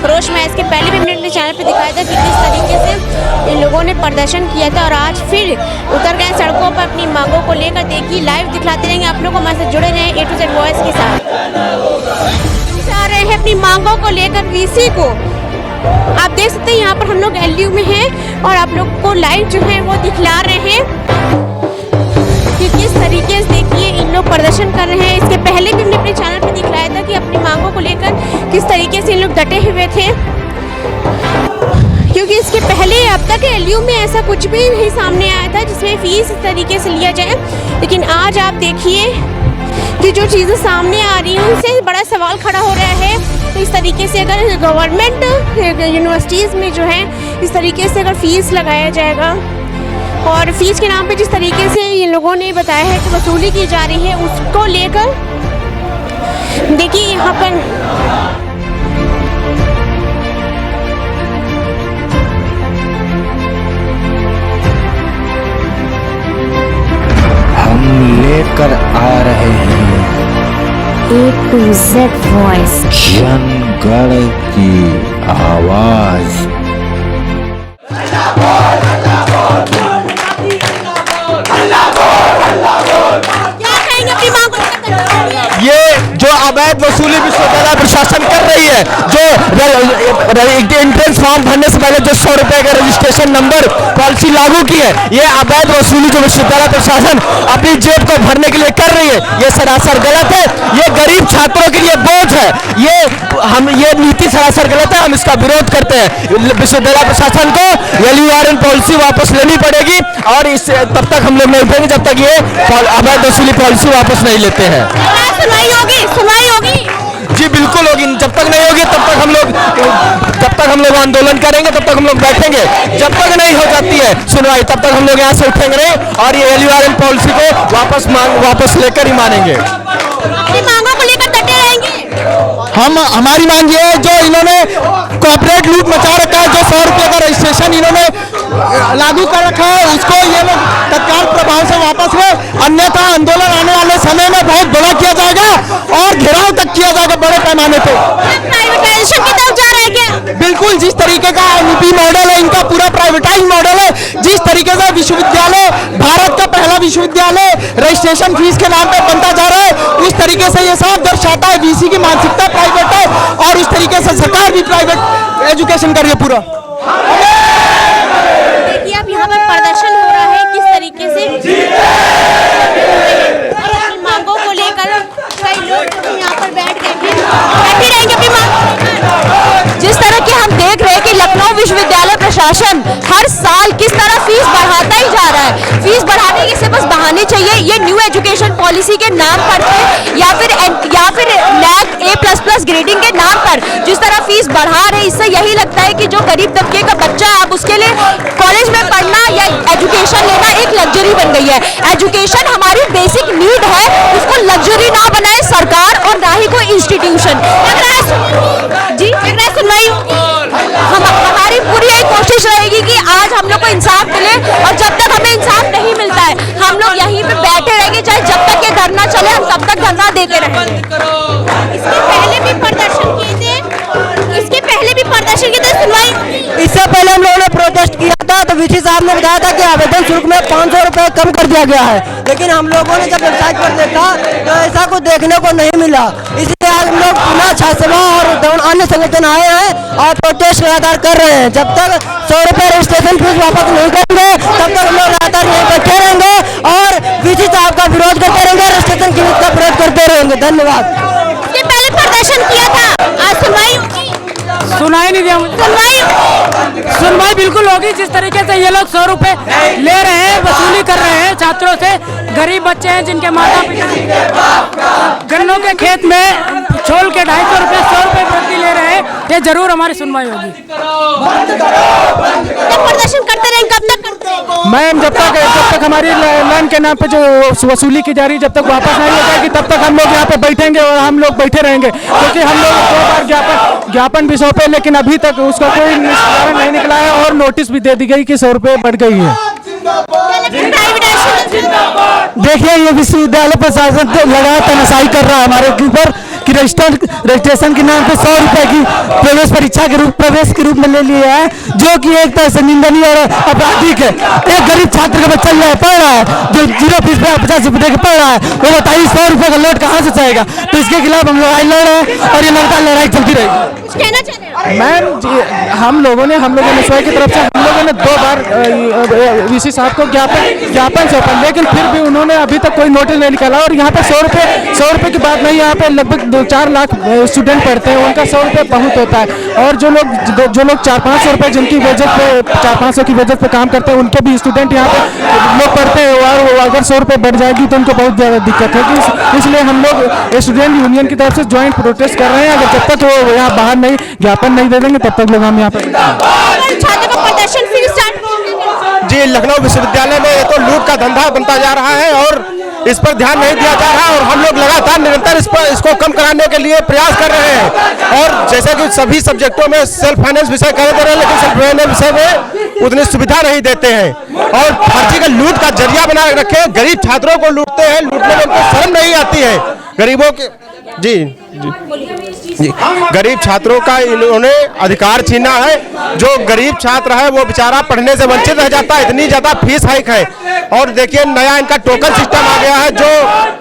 आक्रोश में इसके पहले भी हमने अपने चैनल पे दिखाया था कि किस तरीके से इन लोगों ने प्रदर्शन किया था और आज फिर उतर गए सड़कों पर अपनी मांगों को लेकर। देखिए लाइव दिखलाते रहेंगे आप लोग हमारे साथ जुड़े रहें A to Z वॉइस के साथ। चाह रहे हैं अपनी मांगों को लेकर वीसी को। आप देख सकते हैं यहाँ पर हम लोग LU में हैं और आप लोग को लाइव जो है वो दिखला रहे हैं कि किस तरीके से देखिए इन लोग प्रदर्शन कर रहे हैं। इसके पहले भी हमने अपने चैनल पर दिखलाया था कि अपनी मांगों को लेकर किस तरीके से इन लोग डटे हुए थे, क्योंकि इसके पहले अब तक LU में ऐसा कुछ भी नहीं सामने आया था जिसमें फीस इस तरीके से लिया जाए। लेकिन आज आप देखिए कि जो चीज़ें सामने आ रही हैं उनसे बड़ा सवाल खड़ा हो रहा है। तो इस तरीके से अगर गवर्नमेंट यूनिवर्सिटीज़ में जो है इस तरीके से अगर फीस लगाया जाएगा और फीस के नाम पे जिस तरीके से ये लोगों ने बताया है कि वसूली की जा रही है, उसको लेकर देखिए यहाँ पर हम लेकर आ रहे हैं A to Z वॉइस, जनगण की आवाज। क्या कहेंगे अपनी मांग को लेकर? ये जो अवैध वसूली विश्वविद्यालय प्रशासन कर रही है, जो एंट्रेंस फॉर्म भरने से पहले जो 100 रुपए का रजिस्ट्रेशन नंबर पॉलिसी लागू की है, ये अवैध वसूली जो विश्वविद्यालय प्रशासन अपनी जेब को भरने के लिए कर रही है, ये सरासर गलत है। ये गरीब छात्रों के लिए बोझ है। ये नीति सरासर गलत है। हम इसका विरोध करते हैं। विश्वविद्यालय प्रशासन को LURN पॉलिसी वापस लेनी पड़ेगी और इस तब तक हम लोग नहीं उठेंगे जब तक ये अवैध वसूली पॉलिसी वापस नहीं लेते हैं। सुनवाई होगी। जी बिल्कुल होगी। जब तक नहीं होगी तब तक हम लोग आंदोलन करेंगे, तब तक हम लोग बैठेंगे। जब तक नहीं हो जाती है सुनवाई तब तक हम लोग यहाँ से उठेंगे नहीं और ये LURN पॉलिसी को वापस लेकर ही मानेंगे। अपनी मांगों को लेकर डटे रहेंगे। हमारी मांग ये है, जो इन्होंने कॉर्पोरेट लूट मचा रखा है, जो 100 रुपये का रजिस्ट्रेशन इन्होंने लागू कर रखा है, उसको ये लोग तत्काल प्रभाव से वापस ले, अन्यथा आंदोलन आने वाले समय में बहुत बड़ा किया जाएगा और घेराव तक किया जाएगा बड़े पैमाने पे। प्राइवेटाइजेशन की तरफ जा रहे हैं क्या? बिल्कुल, जिस तरीके का NEP मॉडल है, इनका पूरा प्राइवेटाइज मॉडल है। जिस तरीके से विश्वविद्यालय, भारत का पहला विश्वविद्यालय रजिस्ट्रेशन फीस के नाम पे बनता जा रहा है, उस तरीके से ये साफ दर्शाता है VC की मानसिकता प्राइवेट है और उस तरीके से सरकार भी प्राइवेट एजुकेशन कर रही है पूरा। देखिए अब यहाँ पर प्रदर्शन हो रहा है किस तरीके से मांगों को लेकर कई लोग यहाँ पर बैठे रहेंगे अपनी मांग। जिस तरह की हम देख रहे हैं कि लखनऊ विश्वविद्यालय प्रशासन हर साल किस तरह फीस बढ़ाता ही जा रहा है। फीस बढ़ाने के से बस बहाने चाहिए। ये न्यू एजुकेशन पॉलिसी के नाम पर या फिर NAC A++ ग्रेडिंग के नाम पर जिस तरह फीस बढ़ा रहे, इससे यही लगता है कि जो गरीब तबके का बच्चा है अब उसके लिए कॉलेज में पढ़ना या एजुकेशन लेना एक लग्जरी बन गई है। एजुकेशन हमारी बेसिक नीड है, उसको लग्जरी ना बनाए सरकार और ना ही कोई इंस्टीट्यूशन। जी सुनवाई हमारी पूरी एक कोशिश रहेगी कि आज हम लोग को इंसाफ मिले और जब तक हमें इंसाफ नहीं मिलता है हम लोग यहीं पे बैठे रहेंगे, चाहे जब तक ये धरना चले हम तब तक धरना देते रहेंगे। इसके पहले भी प्रदर्शन किए थे सुनवाई। इससे पहले हम लोगों ने प्रोटेस्ट किया था तो VC साहब ने बताया था कि आवेदन शुल्क में 500 रुपए कम कर दिया गया है, लेकिन हम लोगों ने जब वेबसाइट पर देखा तो ऐसा कुछ देखने को नहीं मिला। इसलिए आज हम लोग पुनः छात्रा और अन्य संगठन आए हैं और प्रोटेस्ट लगातार कर रहे हैं। जब तक 100 रुपए रजिस्ट्रेशन फीस वापस नहीं करेंगे तब तक हम लोग लगातार यहीं बैठे रहेंगे और VC साहब का विरोध करते रहेंगे, रजिस्ट्रेशन फीस का विरोध करते रहेंगे। धन्यवाद। इसके पहले प्रदर्शन किया था, आज सुनवाई होगी। सुनाई नहीं दिया मुझे। सुनवाई बिल्कुल होगी। जिस तरीके से ये लोग 100 रुपए ले रहे हैं, वसूली कर रहे हैं छात्रों से, गरीब बच्चे हैं जिनके माता पिता गन्नों के खेत में छोल के 250 रुपए 100 रुपए प्रति ले रहे हैं, ये जरूर हमारी सुनवाई होगी। प्रदर्शन करते रहेंगे, कब तक करते रहेंगे? मैम जब तक हमारी लैंड के नाम पे जो वसूली की जा रही है जब तक वापस नहीं हो जाएगी तब तक हम लोग यहाँ पे बैठेंगे और हम लोग बैठे रहेंगे, क्योंकि हम लोग 2 बार ज्ञापन भी सौंपे लेकिन अभी तक उसका कोई निष्पादन नहीं निकला है और नोटिस भी दे दी गई कि 100 रुपए बढ़ गई है। देखिए ये विश्वविद्यालय प्रशासन तो लगातार तनाशाही कर रहा है हमारे ऊपर कि कि रजिस्ट्रेशन के नाम पे 100 रुपए की प्रवेश के रूप में ले लिया है, जो कि एक तरह से निंदनीय और आपराधिक है। एक गरीब छात्र का बच्चा पढ़ रहा है, जो 0 फीस पे 50 रुपए के पढ़ रहा है, वो बताइए 100 रुपए का नोट कहाँ से जाएगा। तो इसके खिलाफ हम लड़ाई लड़ रहे हैं और ये लगातार लड़ाई चलती रहेगी। कुछ कहना चाहते हैं मैम हम लोगों ने स्वयं की तरफ से हम लोगों ने 2 बार वीसी साहब को ज्ञापन सौंपा, लेकिन फिर भी उन्होंने अभी तक कोई नोटिस नहीं निकाला। और यहाँ पे 100 रुपए की बात नहीं, यहाँ पे लगभग 4 लाख स्टूडेंट पढ़ते हैं, उनका 100 रुपये बहुत होता है। और जो लोग 400-500 रुपये जिनकी वेजत पे 400-500 की वेजत पे काम करते हैं, उनके भी स्टूडेंट यहाँ पे लोग पढ़ते हैं, और अगर 100 रुपये बढ़ जाएगी तो उनको बहुत ज़्यादा दिक्कत होगी। इसलिए हम लोग स्टूडेंट यूनियन की तरफ से ज्वाइंट प्रोटेस्ट कर रहे हैं। अगर जब तक वो यहाँ बाहर नहीं ज्ञापन नहीं दे देंगे तब तक लोग हम यहाँ पर छात्रों का प्रदर्शन फिर स्टार्ट होगा। जी, लखनऊ विश्वविद्यालय में ये तो लूट का धंधा बनता जा रहा है और इस पर ध्यान नहीं दिया जा रहा, और हम लोग लगातार निरंतर इसको कम कराने के लिए प्रयास कर रहे हैं। और जैसे कि सभी सब्जेक्टों में सेल्फ फाइनेंस विषय कर दे रहे हैं, लेकिन सेल्फ फाइनेंस विषय में उतनी सुविधा नहीं देते हैं और फर्जी का लूट का जरिया बना रखे, गरीब छात्रों को लूटते हैं। लूटने में उनको शर्म नहीं आती है। गरीबों के जी गरीब छात्रों का इन्होंने अधिकार छीना है। जो गरीब छात्र है वो बेचारा पढ़ने से वंचित रह जाता है, इतनी ज्यादा फीस हाइक है। और देखिए नया इनका टोकन सिस्टम आ गया है, जो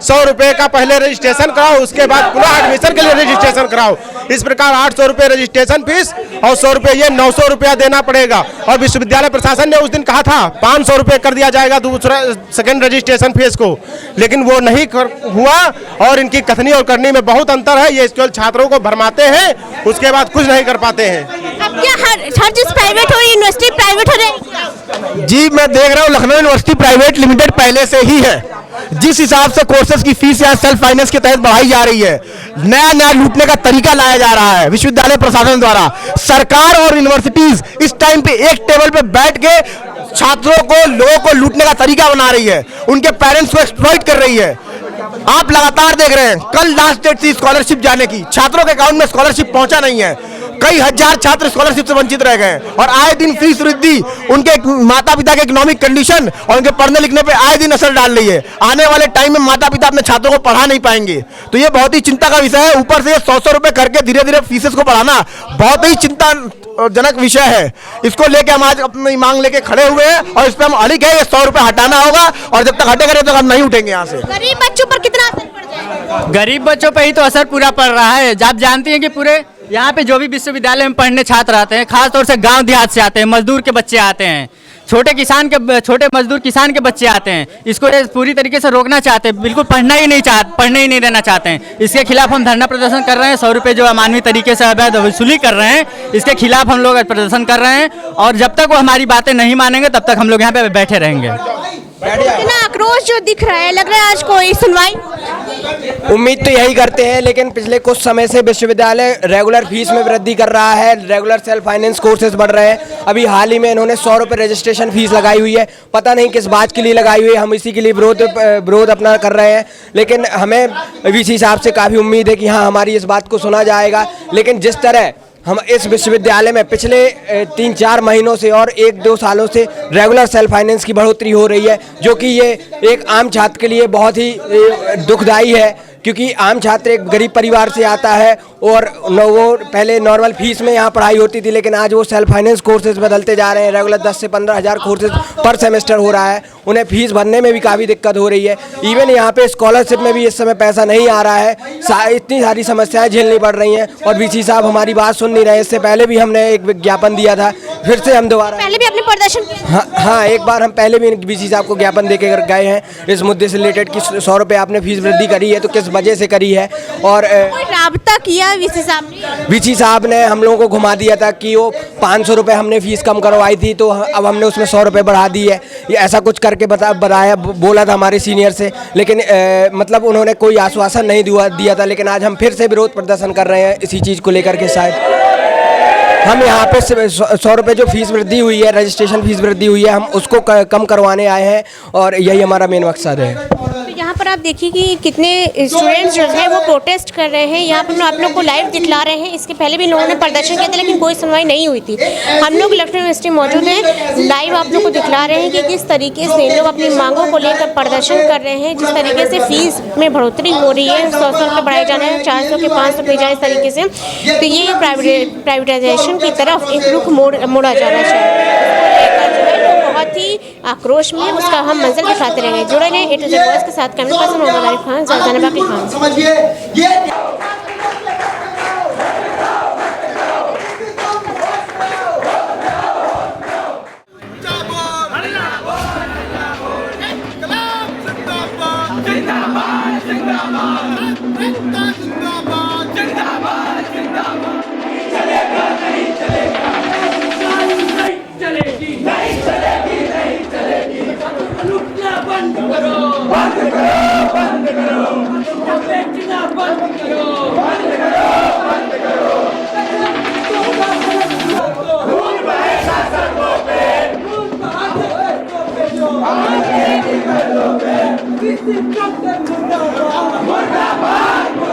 100 रुपए का पहले रजिस्ट्रेशन कराओ, उसके बाद पुनः एडमिशन के लिए रजिस्ट्रेशन कराओ। इस प्रकार 800 रुपए रजिस्ट्रेशन फीस और 100 रुपए ये 900 रुपया देना पड़ेगा। और विश्वविद्यालय प्रशासन ने उस दिन कहा था 500 रुपए कर दिया जाएगा दूसरा सेकंड रजिस्ट्रेशन फीस को, लेकिन वो नहीं हुआ। और इनकी कथनी और करनी में बहुत अंतर है। ये केवल छात्रों को भरमाते हैं, उसके बाद कुछ नहीं कर पाते हैं। अब क्या हर चीज प्राइवेट हो रही है, यूनिवर्सिटी प्राइवेट हो रही है? जी, मैं देख रहा हूँ लखनऊ यूनिवर्सिटी प्राइवेट लिमिटेड पहले से ही है। जिस हिसाब से कोर्सेज की फीस यहाँ सेल्फ फाइनेंस के तहत बढ़ाई जा रही है, नया लूटने का तरीका लाया जा रहा है विश्वविद्यालय प्रशासन द्वारा। सरकार और यूनिवर्सिटीज इस टाइम पे एक टेबल पे बैठ के छात्रों को, लोगों को लूटने का तरीका बना रही है, उनके पेरेंट्स को एक्सप्लॉइट कर रही है। आप लगातार देख रहे हैं, कल लास्ट डेट थी स्कॉलरशिप जाने की, छात्रों के अकाउंट में स्कॉलरशिप पहुंचा नहीं है। कई हजार छात्र स्कॉलरशिप से वंचित रह गए और आए दिन फीस वृद्धि उनके माता पिता के इकोनॉमिक कंडीशन और उनके पढ़ने लिखने पे आए दिन असर डाल रही है। आने वाले टाइम में माता पिता अपने छात्रों को पढ़ा नहीं पाएंगे, तो ये बहुत ही चिंता का विषय है। ऊपर से 100 रुपए करके धीरे धीरे फीसेस को बढ़ाना बहुत ही चिंताजनक विषय है। इसको लेके हम आज अपनी मांग लेके खड़े हुए हैं और इस पर हम अड़िग है। ये 100 रुपए हटाना होगा और जब तक हटेगा तब तक हम नहीं उठेंगे यहाँ से। गरीब बच्चों पर कितना असर पड़ जाएगा? गरीब बच्चों पर ही तो असर पूरा पड़ रहा है। आप जानती हैं कि पूरे यहाँ पे जो भी विश्वविद्यालय में पढ़ने छात्र आते हैं, खासतौर से गांव देहात से आते हैं, मजदूर के बच्चे आते हैं, छोटे मजदूर किसान के बच्चे आते हैं। इसको पूरी तरीके से रोकना चाहते हैं, बिल्कुल पढ़ने ही नहीं देना चाहते हैं। इसके खिलाफ हम धरना प्रदर्शन कर रहे हैं। 100 रुपये जो अमानवीय तरीके से अवैध वसूली कर रहे हैं, इसके खिलाफ हम लोग प्रदर्शन कर रहे हैं। और जब तक वो हमारी बातें नहीं मानेंगे तब तक हम लोग यहाँ पे बैठे रहेंगे। इतना आक्रोश जो दिख रहा है, लग रहा है आज कोई सुनवाई। उम्मीद तो यही करते हैं, लेकिन पिछले कुछ समय से विश्वविद्यालय रेगुलर फीस में वृद्धि कर रहा है, रेगुलर सेल्फ फाइनेंस कोर्सेज बढ़ रहे हैं। अभी हाल ही में इन्होंने 100 रुपये रजिस्ट्रेशन फीस लगाई हुई है, पता नहीं किस बात के लिए लगाई हुई है। हम इसी के लिए विरोध अपना कर रहे हैं, लेकिन हमें वीसी साहब से काफ़ी उम्मीद है कि हाँ हमारी इस बात को सुना जाएगा। लेकिन जिस तरह हम इस विश्वविद्यालय में पिछले 3-4 महीनों से और 1-2 सालों से रेगुलर सेल्फ फाइनेंस की बढ़ोतरी हो रही है, जो कि ये एक आम छात्र के लिए बहुत ही दुखदाई है, क्योंकि आम छात्र एक गरीब परिवार से आता है और वो पहले नॉर्मल फीस में यहाँ पढ़ाई होती थी, लेकिन आज वो सेल्फ फाइनेंस कोर्सेज बदलते जा रहे हैं। रेगुलर 10 से 15 हज़ार कोर्सेज पर सेमेस्टर हो रहा है, उन्हें फीस भरने में भी काफ़ी दिक्कत हो रही है। इवन यहाँ पे स्कॉलरशिप में भी इस समय पैसा नहीं आ रहा है। इतनी सारी समस्याएं झेलनी पड़ रही हैं और वीसी साहब हमारी बात सुन नहीं रहे। इससे पहले भी हमने एक विज्ञापन दिया था, फिर से हम दोबारा पहले भी आपने प्रदर्शन किया? हाँ, एक बार हम पहले भी वीसी साहब को ज्ञापन दे के गए हैं इस मुद्दे से रिलेटेड कि 100 रुपये आपने फीस वृद्धि करी है तो किस वजह से करी है। और कोई राब्ता किया वीसी साहब ने? वीसी साहब ने हम लोगों को घुमा दिया था कि वो 500 रुपये हमने फीस कम करवाई थी, तो अब हमने उसमें 100 रुपये बढ़ा दी है। ये ऐसा कुछ करके बोला था हमारे सीनियर से, लेकिन मतलब उन्होंने कोई आश्वासन नहीं दिया था। लेकिन आज हम फिर से विरोध प्रदर्शन कर रहे हैं इसी चीज़ को लेकर के। शायद हम यहाँ पे 100 रुपये जो फीस वृद्धि हुई है, रजिस्ट्रेशन फीस वृद्धि हुई है, हम उसको कम करवाने आए हैं और यही हमारा मेन मकसद है। यहाँ पर आप देखिए कि कितने स्टूडेंट्स जो हैं वो प्रोटेस्ट कर रहे हैं। यहाँ पर आप लोग को लाइव दिखला रहे हैं। इसके पहले भी लोगों ने प्रदर्शन किया था लेकिन कोई सुनवाई नहीं हुई थी। हम लोग लखनऊ यूनिवर्सिटी मौजूद हैं, लाइव आप लोग को दिखला रहे हैं कि किस तरीके से लोग अपनी मांगों को लेकर प्रदर्शन कर रहे हैं। जिस तरीके से फीस में बढ़ोतरी हो रही है, 100 रुपये बढ़ाए जाने हैं, 400 के 500 भेजा इस तरीके से, तो ये प्राइवेटाइजेशन की तरफ एक रुख मोड़ा जाना चाहिए। बहुत ही आक्रोश में उसका हम मंजर दिखाते रहेंगे। जुड़े रहें A to Z वॉइस के साथ। कैमरा पर्सन मोहम्मद आरिफ खान, जाना बाकी खान। समझिए ये मुर्दाबाद